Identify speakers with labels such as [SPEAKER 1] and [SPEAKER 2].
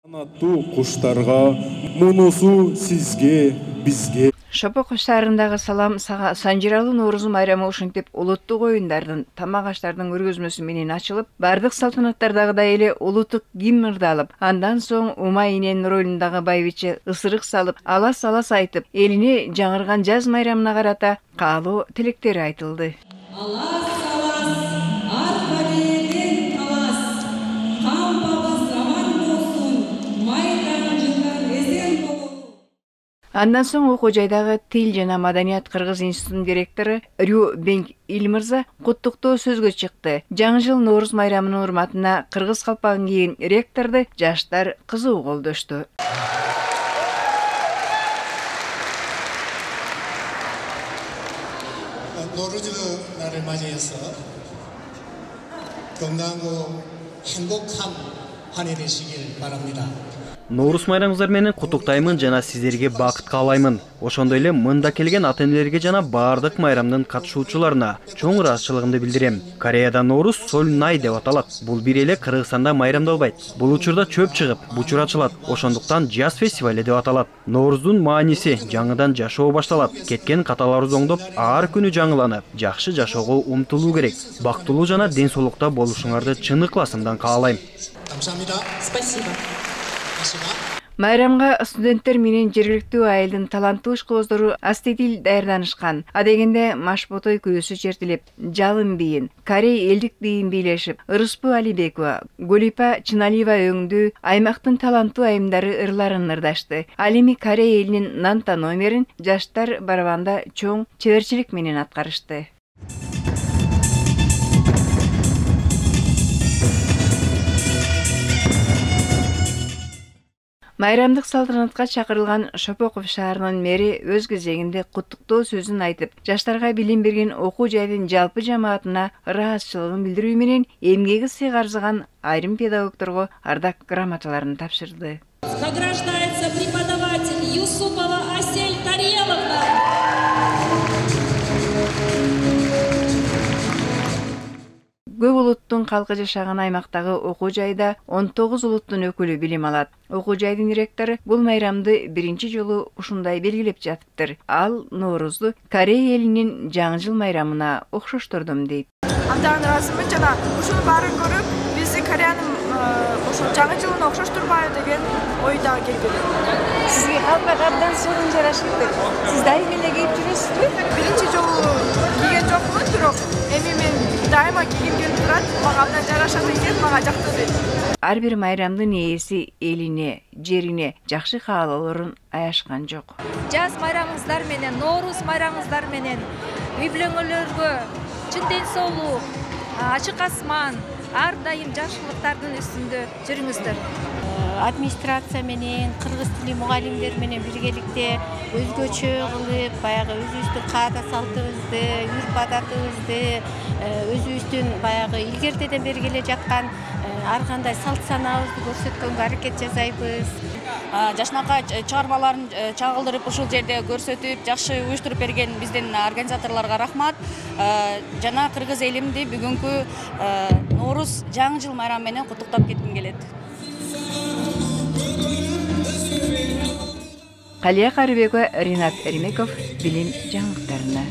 [SPEAKER 1] Канаттуу куштарга, мунусу сизге, бизге.
[SPEAKER 2] Шопок шаарындагы салам сага Санжиралуу Норузу майрамы ушинтип улуттук оюндардын, тамак аштардын көргөзмөсү менен ачылып, бардык салтанаттардагыдай эле улуттук гимн ырдалып, андан соң Ума Инен ролундагы байбиче ысырык салып, алас-алас айтып, элине жаңырган жаз майрамына карата каалоо тилектери айтылды. Андан соң окуу жайдагы Тил жана маданият кыргыз институтунун директору Рю Бенг Илмырза куттуктоо сөзгө чыкты. Жаңы жыл Нооруз майрамынын урматына кыргыз калпагын кийген ректорду жаштар кызуу колдошту.
[SPEAKER 3] 노르즈 날을 맞이해서 건강하고 행복한 한 해 되시길 바랍니다.
[SPEAKER 4] Nooruz майрамыңыздар менен куттуктаймын жана сиздерге бакыт каалаймын. Ошондой эле мында келген ата-энелерге жана бардык майрамдын катышуучуларына чоң ыраазычылыгымды билдирем. Кореяда Nooruz Солнай деп аталат. Бул бир эле Кыргызстанда майрамдалбайт. Бул учурда чөп чыгып, бучур ачылат. Ошондуктан жаз фестивали деп аталат. Nooruздун мааниси жаңыдан жашоо башталат. Кеткен каталарыбыз оңдоп, ар күнү жаңыланып, жакшы жашоого умтулуу керек. Бактылуу жана ден соолукта болушуңарды чын ыкласымдан каалайм.
[SPEAKER 3] Спасибо.
[SPEAKER 2] Майрамга студенттер менен жергиликтүү айылдын таланттуу ишкөздөрү астедил даярданышкан. Адегенде Машботой күйөөсү чертилип, жалын бийин, Корей элдик бийин бийлешип, Ырыспу Алибекова, Голипа Чыналиева өңдүү аймактын таланттуу айымдары ырларын ырдашты. Ал эми Корей элинин Нанта номерин жаштар барабанда чоң чеберчилик менен аткарышты. Майрамдык салтанатка чакырылган Шопоков шаарынын мэри өз кезегинде куттуктоо сөзүн айтып, жаштарга билим берген окуу жайдын жалпы жамаатына ыраазычылыгын билдирүү менен эмгеги сый карзыган айрым педагогдорго ардак грамоталарын тапшырды.
[SPEAKER 5] Награждается преподаватель Юсупова Асель Тареловна.
[SPEAKER 2] Көп улуттун калкы жашаган аймактагы окуу жайда 19 улуттун өкүлү билим алат. Окуу жайдын ректору бул майрамды биринчи жолу ушундай белгилеп жатыптыр. Ал Nooruzду Корей элинин жаңы жыл майрамына окшоштурдум дейт.
[SPEAKER 6] Андан ыраазымын жана ушунун баарын көрүп, биз Кореянын ошо жаңы жылын окшоштурбайбы деген ойда келди.
[SPEAKER 2] Сизге калпак абдан сонун жарашыптыр. Сиз дайыма эле кийип жүрөсүзбү?
[SPEAKER 6] Биринчи жолу кийген жокмун, бирок эми мен дайыма кийгим келип турат, мага абдан жарашат экен, мага жакты дейт.
[SPEAKER 2] Ар бир майрамдын ээси элине, жерине жакшы каалоолорун аяшкан жок.
[SPEAKER 7] Жаз майрамыңыздар менен, Nooruz майрамыңыздар менен үй бүлөңөргө чын ден соолук, ачык асман, ар дайым жакшылыктардын үстүндө жүрүңүздөр.
[SPEAKER 8] Администрация менен, кыргыз тили мугалимдер менен биргеликте өзгөчө кылып, баягы өзүбүздүн каада салтыбызды, үрп адатыбызды, өзүбүздүн баягы илгертеден бери келе жаткан ар кандай салт санаабызды көрсөткөнгө аракет жасайбыз.
[SPEAKER 9] Жашнакай чыгармаларын чагылдырып ушул жерде көрсөтүп, жакшы уюштуруп берген биздин организаторлорго рахмат. Жана кыргыз элимди бүгүнкү Nooruz жаңы жыл майрамы менен куттуктап кетким келет.
[SPEAKER 2] Калия Карыбекова, Ринат Эримеков, билим жаңылыктарына.